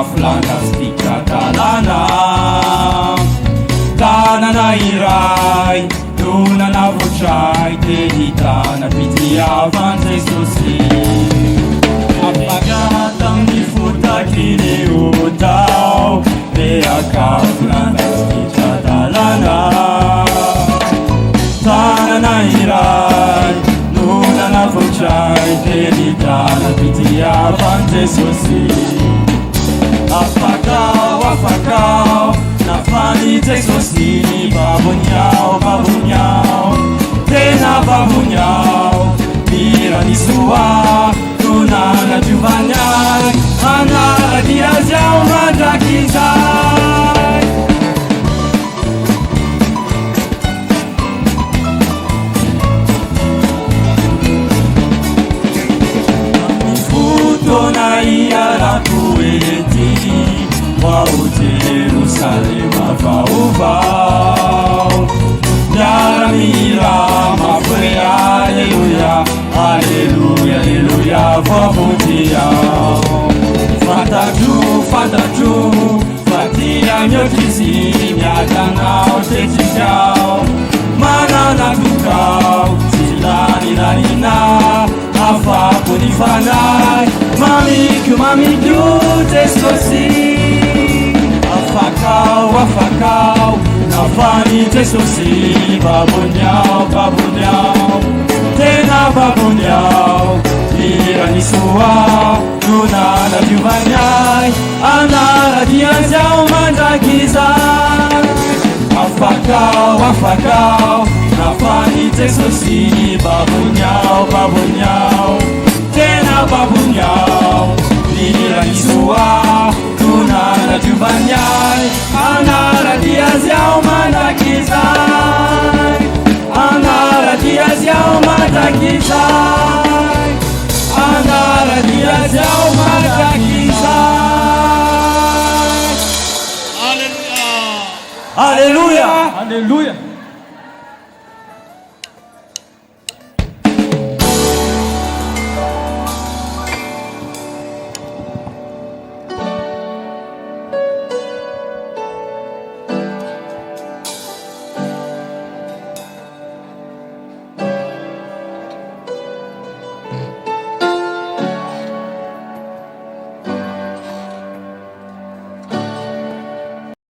fantastika tanana iray no nanavotray teny hitana fitiavan Jesosy. Afaka tamin'ny fotakireo tao beakafo nanasitra tanana iray no nanavotray teny hitana fitiavan Jesosy. Afakao nafany Jesosy baboniao tena baboniao miranisoa no nanadiovanyay anarady azy ao mandrakizay. Amin'ny fotoana iarako ety ao Jerusalema vaovao miaramila mafy aleluia aleluia aleluia voavodiao. Fantatro fa tia mioky izy miatanao tetsikao mananakokao tsy laninanina afako ny fanay mamiko Jesosy. Afakao nafany Jesosy baboniao tena baboniao miranisoa no nanadiovanyay anarady azy ao mandrakizay. Afakao nafany Jesosy baboniao tena baboniao miranisoa no nanadiovanyay anarady azy ao mandrakizay. Anarady azy ao mandrakizay. Anarady azy ao mandrakizay. Hallelujah. Hallelujah.